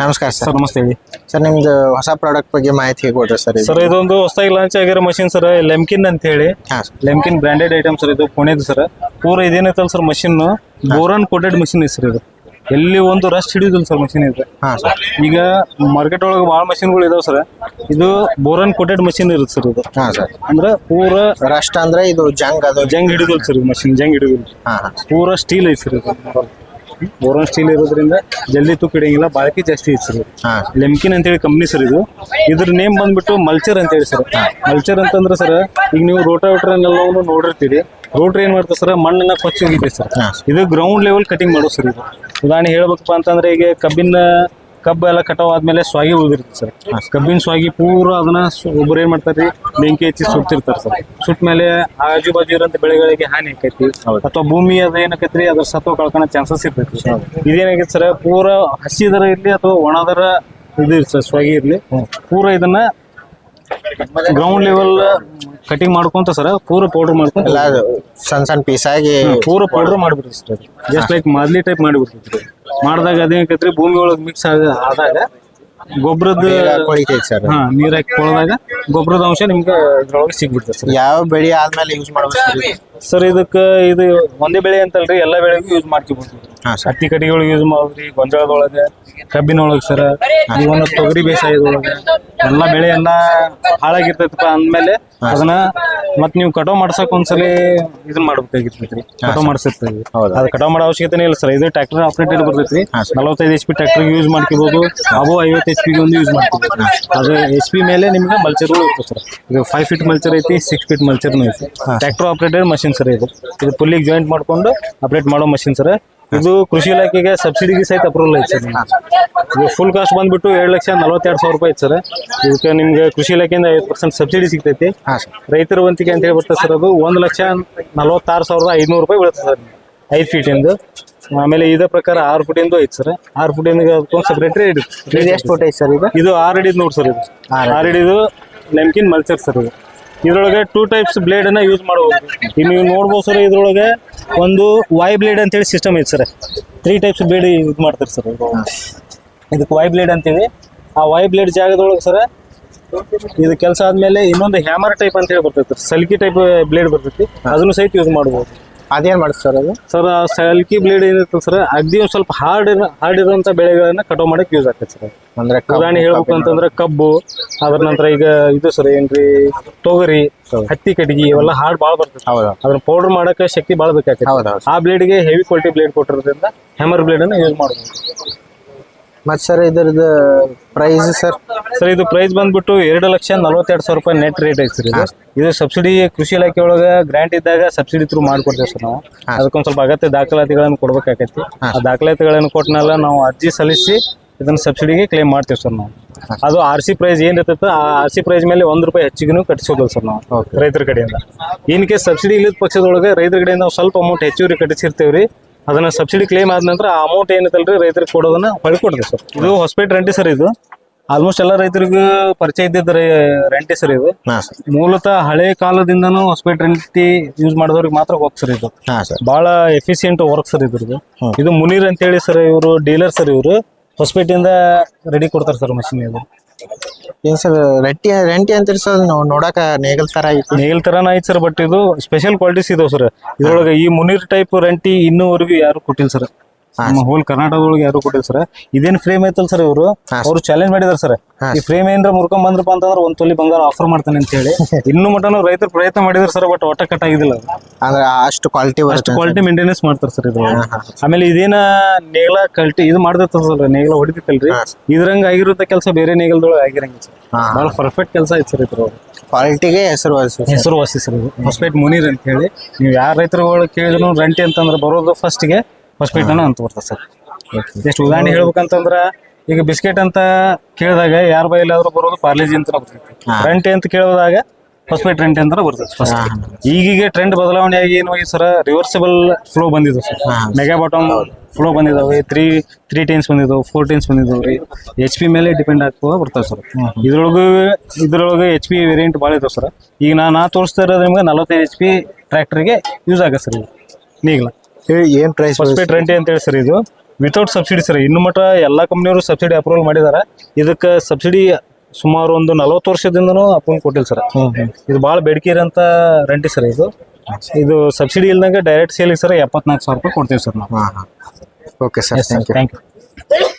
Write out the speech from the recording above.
ನಮಸ್ಕಾರ ಸರ್. ನಮಸ್ತೆ ಹೇಳಿ ಸರ್, ನಿಮ್ದು ಹೊಸ ಪ್ರಾಡಕ್ಟ್ ಬಗ್ಗೆ ಮಾಹಿತಿ ಕೊಡ್ರಿ ಸರ್. ಸರ್. ಇದೊಂದು ಹೊಸದಾಗಿ ಲಾಂಚ್ ಆಗಿರೋ ಮಷಿನ್ ಸರ್, ಲೆಮ್ಕಿನ್ ಅಂತ ಹೇಳಿ. Lemken branded item sir. ಇದು ಪುಣೆದು ಸರ್. ಪೂರ ಇದೇನೈತಲ್ಲ sir machine, boron coated machine sir. ಇದು ಎಲ್ಲಿ ಒಂದು ರಸ್ಟ್ ಹಿಡಿಯೋದಿಲ್ಲ ಸರ್ ಮಷಿನ್ ಇದು. ಈಗ ಮಾರ್ಕೆಟ್ ಒಳಗೆ ಭಾಳ ಮಷಿನ್ಗಳು ಇದಾವೆ ಸರ್. ಇದು ಬೋರಾನ್ ಕೋಟೆಡ್ ಮಷಿನ್ ಇರುತ್ತೆ ಸರ್. ಇದು ಅಂದ್ರೆ ಪೂರ ರಸ್ಟ್ ಅಂದ್ರೆ ಇದು ಜಂಗ್ ಹಿಡಿದಿಲ್ಲ ಸರ್. ಇದು ಮಷಿನ್ ಜಂಗ್ ಹಿಡಿದಿಲ್ಲ, ಪೂರ ಸ್ಟೀಲ್ ಐತಿ ಸರ್. ಇದು ಬೋರಾನ್ ಸ್ಟೀಲ್ ಇರೋದ್ರಿಂದ ಜಲ್ದಿ ತೂಕ ಹಿಡಿಯಂಗಿಲ್ಲ, ಬಾಳಿಕೆ ಜಾಸ್ತಿ ಐತಿ ಸರ್. ಲೆಮ್ಕಿನ್ ಅಂತೇಳಿ ಕಂಪ್ನಿ ಸರ್. ಇದು ಇದ್ರ ನೇಮ್ ಬಂದ್ಬಿಟ್ಟು ಮಲ್ಚರ್ ಅಂತೇಳಿ ಸರ್. ಮಲ್ಚರ್ ಅಂತಂದ್ರೆ ಸರ್, ಈಗ ನೀವು ರೋಟಾವೇಟರ್ ಎಲ್ಲವನ್ನೂ ನೋಡಿರ್ತೀರಿ. ರೋಟ್ರ್ ಏನ್ ಮಾಡ್ತಾರೆ ಸರ್, ಮಣ್ಣನ್ನ ಕೊಚ್ಚಿ ಹೋಗಿದ್ದೆ ಸರ್. ಇದು ಗ್ರೌಂಡ್ ಲೆವೆಲ್ ಕಟಿಂಗ್ ಮಾಡೋ ಸರ್. ಇದು ಉದಾಹರಣೆ ಹೇಳ್ಬೇಕಪ್ಪ ಅಂತಂದ್ರೆ, ಈಗ ಕಬ್ಬು ಎಲ್ಲ ಕಟಾವ್ ಆದ್ಮೇಲೆ ಸ್ವಾಗಿ ಉಳಿದಿರುತ್ತೆ ಸರ್. ಕಬ್ಬಿನ ಸ್ವಾಗಿ ಪೂರ ಅದನ್ನ ಒಬ್ಬರು ಏನ್ ಮಾಡ್ತಾರ್ರಿ, ಬೆಂಕಿ ಹಚ್ಚಿ ಸುಡ್ತಿರ್ತಾರೆ ಸರ್. ಸುಟ್ಟ ಮೇಲೆ ಆಜು ಬಾಜು ಇರೋಂಥ ಬೆಳೆಗಳಿಗೆ ಹಾನಿ ಆಕೈತಿ, ಅಥವಾ ಭೂಮಿ ಅದ ಏನಕೈತ್ರಿ ಅದ್ರ ಸತ್ವ ಕಳ್ಕೊಳೋ ಚಾನ್ಸಸ್ ಇರ್ತೈತಿ. ಇದೇನಾಗೈತಿ ಸರ್, ಪೂರ ಹಸಿದರ ಇರ್ಲಿ ಅಥವಾ ಒಣದರ ಇದು ಸರ್, ಸ್ವಾಗಿ ಇರ್ಲಿ, ಪೂರ ಇದನ್ನ ಗ್ರೌಂಡ್ ಲೆವೆಲ್ ಕಟಿಂಗ್ ಮಾಡ್ಕೊಂತ ಸರ್, ಪೂರ ಪೌಡರ್ ಮಾಡ್ಕೊಂತ ಸಣ್ಣ ಸಣ್ಣ ಪೀಸ್ ಆಗಿ ಪೂರ ಪೌಡರ್ ಮಾಡ್ಬಿಡ್ರಿ ಸರ್. ಜಸ್ಟ್ ಲೈಕ್ ಮಾದ್ಲಿ ಟೈಪ್ ಮಾಡಿಬಿಡ್ತೈತ್ರಿ. ಮಾಡಿದಾಗ ಅದೇನಕೈತ್ರಿ, ಭೂಮಿ ಒಳಗೆ ಮಿಕ್ಸ್ ಆದಾಗ ಗೊಬ್ಬರದ ಸರ್. ನೀರ್ ಹಾಕಿ ಕೊಳದಾಗ ಗೊಬ್ಬರದ ಅಂಶ ನಿಮ್ಗೆ ಇದ್ರೊಳಗೆ ಸಿಗ್ಬಿಡ್ತದೆ ಸರ್. ಯಾವ ಬೆಳೆ ಆದ್ಮೇಲೆ ಯೂಸ್ ಮಾಡ್ಬೇಕು ಸರ್? ಇದು ಒಂದೇ ಬೆಳೆ ಅಂತಲ್ರಿ, ಎಲ್ಲಾ ಬೆಳೆಗೂ ಯೂಸ್ ಮಾಡ್ಕೊಬಹುದು. ಹತ್ತಿ ಕಟ್ಟಿಗೆಗಳಿಗೆ ಯೂಸ್ ಮಾಡ್ರಿ, ಗೊಂಜಾಳದೊಳಗೆ, ಕಬ್ಬಿನೊಳಗೆ ಸರ್, ಇವನ್ನ ತೊಗರಿ ಬೇಸಾಯದೊಳಗೆ, ಎಲ್ಲಾ ಬೆಳೆ ಎಲ್ಲಾ ಹಾಳಾಗಿರ್ತೈತಪ್ಪ ಅಂದ್ಮೇಲೆ ಅದನ್ನ ಮತ್ ನೀವು ಕಟಾವ್ ಮಾಡ್ಸಕ್ ಒಂದ್ಸಲಿ ಇದನ್ನ ಮಾಡ್ಬೇಕಾಗಿರ್ತೈತ್ರಿ. ಕಟಾವ್ ಮಾಡ್ಸಿರ್ತೀವಿ, ಅದು ಕಟಾವ್ ಮಾಡೋ ಅವಶ್ಯಕತೆ ಇಲ್ಲ ಸರ್. ಇದು ಟ್ರ್ಯಾಕ್ಟರ್ ಆಪರೇಟೆಡ್ ಬರ್ತೈತ್ರಿ. 45 HP ಟ್ರ್ಯಾಕ್ಟರ್ ಯೂಸ್ ಮಾಡ್ಕೋಬಹುದು. ಅವು 50 HP ಒಂದು ಯೂಸ್ ಮಾಡ್ಕೋಬಹುದು. ಅದು HP ಮೇಲೆ ನಿಮ್ಗೆ ಮಲ್ಚರ್ಗಳು ಇರ್ತದೆ ಸರ್. ಇದು 5 ಫೀಟ್ ಮಲ್ಚರ್ ಐತಿ, 6 ಫೀಟ್ ಮಲ್ಚರ್ನು ಐತಿ. Tractor operated machine sir. ಇದು ಪುಲ್ಲಿಗೆ ಜಾಯಿಂಟ್ ಮಾಡ್ಕೊಂಡು ಆಪರೇಟ್ ಮಾಡೋ ಮಷಿನ್ ಸರ್. ಇದು ಕೃಷಿ ಇಲಾಖೆಗೆ ಸಬ್ಸಿಡಿಗೆ ಸಹಿತ ಅಪ್ರೂವಲ್ ಐತಿ ಸರ್. ಇದು ಫುಲ್ ಕಾಸ್ಟ್ ಬಂದ್ಬಿಟ್ಟು 7,42,000 ರೂಪಾಯಿ ಐತಿ ಸರ್. ಇದಕ್ಕೆ ನಿಮ್ಗೆ ಕೃಷಿ ಇಲಾಖೆಯಿಂದ 50% ಸಬ್ಸಿಡಿ ಸಿಗ್ತೈತಿ. ರೈತರ ವಂತಿಕೆ ಅಂತ ಹೇಳಿ ಬರ್ತದೆ ಸರ್. ಅದು 1,46,500 ರೂಪಾಯಿ ಬೀಳುತ್ತೆ ಸರ್ 5 ಫೀಟಿಂದು. ಆಮೇಲೆ ಇದೇ ಪ್ರಕಾರ 6 ಫುಟಿಂದು ಐತಿ ಸರ್. 6 ಫುಟಿಂದ ಅದಕ್ಕೊಂದು ಸೆಪರೇಟ್ ರೇಟ್ ಇದೆ. ಎಷ್ಟು ಫುಟ್ ಐತಿ ಸರ್? ಇದು 6 ಅಡಿದು ನೋಡಿ ಸರ್. ಇದು 6 ಅಡಿದು ಲೆಮ್ಕಿನ್ ಮಲ್ಚರ್ ಸರ್. ಇದು ಇದ್ರೊಳಗೆ 2 ಟೈಪ್ಸ್ ಬ್ಲೇಡ್ ಅನ್ನ ಯೂಸ್ ಮಾಡಬಹುದು. ಈಗ ನೀವು ನೋಡ್ಬೋದು ಸರ್, ಇದ್ರೊಳಗೆ ಒಂದು ವೈ ಬ್ಲೇಡ್ ಅಂತೇಳಿ ಸಿಸ್ಟಮ್ ಐತಿ ಸರ್. 3 ಟೈಪ್ಸ್ ಬ್ಲೇಡ್ ಯೂಸ್ ಮಾಡ್ತಾರೆ ಸರ್. ಇದಕ್ಕೆ ವೈ ಬ್ಲೇಡ್ ಅಂತೀವಿ. ಆ ವೈ ಬ್ಲೇಡ್ ಜಾಗದೊಳಗೆ ಸರ್, ಇದು ಕೆಲಸ ಆದ್ಮೇಲೆ ಇನ್ನೊಂದು ಹ್ಯಾಮರ್ ಟೈಪ್ ಅಂತ ಹೇಳಿ ಬರ್ತೈತಿ, ಸಲ್ಕಿ ಟೈಪ್ ಬ್ಲೇಡ್ ಬರ್ತೈತಿ. ಅದನ್ನು ಸಹಿತ ಯೂಸ್ ಮಾಡಬಹುದು. ಅದೇನ್ ಮಾಡುತ್ತೆ ಸರ್ ಅದು? ಸರ್, ಆ ಸಲ್ಕಿ ಬ್ಲೇಡ್ ಏನಿರ್ತದೆ ಸರ್, ಅಗ್ದಿ ಒಂದು ಸ್ವಲ್ಪ ಹಾರ್ಡ್ ಇರುವಂತ ಬೆಳೆಗಳನ್ನ ಕಟಾವ್ ಮಾಡಕ್ ಯೂಸ್ ಆಗ್ತದೆ ಸರ್. ಅಂದ್ರೆ ಉದಾಹರಣೆ ಹೇಳ್ಬೇಕು ಅಂತಂದ್ರೆ ಕಬ್ಬು, ಅದ್ರ ನಂತರ ಈಗ ಇದು ಸರ್ ಏನ್ರಿ, ತೊಗರಿ, ಹತ್ತಿ ಕಟ್ಟಿಗೆ, ಇವೆಲ್ಲ ಹಾರ್ಡ್ ಭಾಳ ಬರ್ತದೆ. ಅದನ್ನ ಪೌಡರ್ ಮಾಡಕ್ಕೆ ಶಕ್ತಿ ಭಾಳ ಬೇಕಾಗ್ತದೆ. ಆ ಬ್ಲೇಡ್ಗೆ ಹೆವಿ ಕ್ವಾಲಿಟಿ ಬ್ಲೇಡ್ ಕೊಟ್ಟಿರೋದ್ರಿಂದ ಹ್ಯಾಮರ್ ಬ್ಲೇಡ್ ಅನ್ನ ಯೂಸ್ ಮಾಡಬಹುದು. ಮತ್ತೆ ಸರ್, ಇದರದ ಪ್ರೈಸ್ ಸರ್? ಸರ್, ಇದು ಪ್ರೈಸ್ ಬಂದ್ಬಿಟ್ಟು 2,42,000 ರೂಪಾಯಿ ನೆಟ್ ರೇಟ್ ಐತಿ ಸರ್. ಇದು ಸಬ್ಸಿಡಿ ಕೃಷಿ ಇಲಾಖೆ ಒಳಗೆ ಗ್ರಾಂಟ್ ಇದ್ದಾಗ ಸಬ್ಸಿಡಿ ಥ್ರೂ ಮಾಡ್ಕೊಡ್ತೇವೆ ಸರ್ ನಾವು. ಅದಕ್ಕೊಂದ್ ಸ್ವಲ್ಪ ಅಗತ್ಯ ದಾಖಲಾತಿಗಳನ್ನು ಕೊಡ್ಬೇಕಾಗೈತಿ. ಆ ದಾಖಲಾತಿಗಳನ್ನು ಕೊಟ್ಟನೆಲ್ಲ ನಾವು ಅರ್ಜಿ ಸಲ್ಲಿಸಿ ಇದನ್ನ ಸಬ್ಸಿಡಿಗೆ ಕ್ಲೇಮ್ ಮಾಡ್ತೇವೆ ಸರ್ ನಾವು. ಅದು RC ಪ್ರೈಸ್ ಏನ್ ಇರ್ತೈತೆ, ಆ RC ಪ್ರೈಸ್ ಮೇಲೆ ₹1 ಹೆಚ್ಚಿಗೂ ಕಟ್ಟಿಸೋದಿಲ್ಲ ಸರ್ ನಾವು ರೈತರ ಕಡೆಯಿಂದ. ಇನ್ ಕೇಸ್ ಸಬ್ಸಿಡಿ ಇಲ್ಲದ ಪಕ್ಷದೊಳಗೆ ರೈತರ ಕಡೆಯಿಂದ ನಾವು ಸ್ವಲ್ಪ ಅಮೌಂಟ್ ಹೆಚ್ಚುವರಿ ಕಟ್ಟಿಸಿರ್ತೇವ್ರಿ. ಅದನ್ನ ಸಬ್ಸಿಡಿ ಕ್ಲೇಮ್ ಆದ ನಂತರ ಆ ಅಮೌಂಟ್ ಏನೈತಲ್ರಿ ರೈತರಿಗೆ ಕೊಡೋದನ್ನ ಹೊಳಿ ಕೊಡ್ತೇವೆ ಸರ್. ಇದು ಹೊಸಪೇಟೆ ರೆಂಟಿ ಸರ್. ಇದು ಆಲ್ಮೋಸ್ಟ್ ಎಲ್ಲ ರೈತರಿಗೂ ಪರಿಚಯ ಇದ್ದಿದ್ದ ರೆಂಟಿ ಸರ್. ಇದು ಮೂಲತಃ ಹಳೆ ಕಾಲದಿಂದನೂ ಹೊಸಪೇಟೆ ರೆಂಟಿ ಯೂಸ್ ಮಾಡಿದವ್ರಿಗೆ ಮಾತ್ರ ಹೋಗ್ ಸರ್. ಇದು ಬಹಳ ಎಫಿಸಿಯೆಂಟ್ ವರ್ಕ್ ಸರ್ ಇದ್ರದ್ದು. ಇದು ಮುನೀರ್ ಅಂತೇಳಿ ಸರ್, ಇವರು ಡೀಲರ್ ಸರ್. ಇವರು ಹೊಸಪೇಟೆಯಿಂದ ರೆಡಿ ಕೊಡ್ತಾರೆ ಸರ್ ಮಷಿನ್. ಇದು ಏನ್ ಸರ್ ರೆಂಟಿ ಅಂತೀರಿ ಸರ್? ನೋಡಾಕ ನೇಗಲ್ ತರ ಐತಿ. ನೇಗಲ್ ತರಾನ ಐತಿ ಸರ್, ಬಟ್ ಇದು ಸ್ಪೆಷಲ್ ಕ್ವಾಲಿಟೀಸ್ ಇದಾವೆ ಸರ್. ಇದ್ರೊಳಗೆ ಈ ಮುನೀರ್ ಟೈಪ್ ರೆಂಟಿ ಇನ್ನೂವರೆಗೂ ಯಾರು ಕೊಟ್ಟಿಲ್ಲ ಸರ್. ನಮ್ಮ ಹೋಲ್ ಕರ್ನಾಟಕದೊಳಗೆ ಯಾರು ಕೊಟ್ಟಿಲ್ಲ ಸರ್. ಇದೇನ್ ಫ್ರೇಮ್ ಐತಲ್ ಸರ್, ಅವ್ರು ಚಾಲೆಂಜ್ ಮಾಡಿದಾರೆ ಸರ್. ಈ ಫ್ರೇಮ್ ಏನ್ರ ಮುರ್ಕೊಂಡ್ ಬಂದ್ರಪ್ಪ ಅಂತಂದ್ರೆ 1 ತೊಲಿ ಬಂಗಾರ ಆಫರ್ ಮಾಡ್ತಾನೆ ಅಂತ ಹೇಳಿ ಇನ್ನು ಮಟನು ರೈತರು ಪ್ರಯತ್ನ ಮಾಡಿದಾರೆ ಸರ್. ಬಟ್ ಒಟ್ಟ ಕಟ್ ಆಗಿದಿಲ್ಲ. ಅಂದ್ರೆ ಅಷ್ಟು ಕ್ವಾಲಿಟಿ ಮೇಂಟೆನೆನ್ಸ್ ಮಾಡ್ತಾರೆ ಸರ್ ಇದು. ಆಮೇಲೆ ಇದೇನ ನೇಗಲ ಕಲ್ಟಿ ಇದು ಮಾಡ್ದತ್ತ ಸರ್, ನೇಗಲ ಹೊಡಿತೈತಲ್ರಿ, ಇದ್ರಂಗ ಆಗಿರುತ್ತೆ ಕೆಲಸ ಬೇರೆ ನೇಗಲ್ದೊಳಗೆ ಆಗಿರಂಗಿಲ್ಲ ಸರ್. ಬಹಳ ಪರ್ಫೆಕ್ಟ್ ಕೆಲಸ ಐತಿ ಸರ್. ಇದ್ರ ಕ್ವಾಲಿಟಿಗೆ ಹೆಸರುವಾಸಿ ಸರ್. ಇದು ಹೊಸಪೇಟೆ ಮುನೀರ್ ಅಂತ ಹೇಳಿ. ನೀವು ಯಾರ ರೈತರುಗಳು ಕೇಳಿದ್ರು ರೆಂಟಿ ಅಂತಂದ್ರೆ ಬರೋದು ಫಸ್ಟ್ಗೆ ಹೊಸಪೇಟೆ ಅಂತ ಬರ್ತದೆ ಸರ್. ಎಷ್ಟು ಉದಾಹರಣೆ ಹೇಳ್ಬೇಕಂತಂದ್ರ, ಈಗ ಬಿಸ್ಕೆಟ್ ಅಂತ ಕೇಳಿದಾಗ ಯಾರ ಬೈಲಾದ್ರೂ ಬರೋದು ಪಾರ್ಲೇಜಿ ಅಂತ ಬರ್ತೈತಿ. ರೆಂಟಿ ಅಂತ ಕೇಳಿದಾಗ ಹೊಸಪೇಟೆ ರೆಂಟಿ ಅಂತ ಬರ್ತೈತಿ ಫಸ್ಟ್. ಈಗೀಗ ಟ್ರೆಂಡ್ ಬದಲಾವಣೆ ಆಗಿ ಏನು ಸರ್, ರಿವರ್ಸಿಬಲ್ ಫ್ಲೋ ಬಂದಿದೆ ಸರ್. ಮೆಗಾ ಬಾಟಮ್ ಫ್ಲೋ ಬಂದಿದಾವೆ, 3 ಟೈನ್ಸ್ ಬಂದಿದ್ದಾವೆ, 4 ಟೈನ್ಸ್ ಬಂದಿದ್ದಾವೆ. HP ಮೇಲೆ ಡಿಪೆಂಡ್ ಆಗ್ತಾ ಬರ್ತಾವೆ ಸರ್. ಇದ್ರೊಳಗೆ HP ವೇರಿಯಂಟ್ ಭಾಳ ಇದಾವೆ ಸರ್. ಈಗ ನಾ ತೋರಿಸ್ತಾ ಇರೋದು ನಿಮ್ಗೆ 45 HP ಟ್ರ್ಯಾಕ್ಟರ್ಗೆ ಯೂಸ್ ಆಗುತ್ತೆ ಸರ್. ಇದು ನೇಗಲ ಏನ್ ಪ್ರೈಸ್? ಹೊಸಪೇಟೆ ರೆಂಟಿ ಅಂತ ಹೇಳಿ ಸರ್. ಇದು ವಿತೌಟ್ ಸಬ್ಸಿಡಿ ಸರ್. ಇನ್ನು ಮಟ್ಟ ಎಲ್ಲಾ ಕಂಪ್ನಿಯವರು ಸಬ್ಸಿಡಿ ಅಪ್ರೂವಲ್ ಮಾಡಿದಾರೆ. ಇದಕ್ಕೆ ಸಬ್ಸಿಡಿ ಸುಮಾರು ಒಂದು 40 ವರ್ಷದಿಂದನೂ ಅಪ್ರೂವಲ್ ಕೊಟ್ಟಿಲ್ಲ ಸರ್. ಇದು ಭಾಳ ಬೇಡಿಕೆ ಇರೋಂಥ ರಂಟಿ ಸರ್. ಇದು ಸಬ್ಸಿಡಿ ಇಲ್ದಂಗೆ ಡೈರೆಕ್ಟ್ ಸೇಲಿಗೆ ಸರ್ 74,000 ರೂಪಾಯಿ ಕೊಡ್ತೀವಿ ಸರ್ ನಾವು. Okay sir, thank you. Thank you.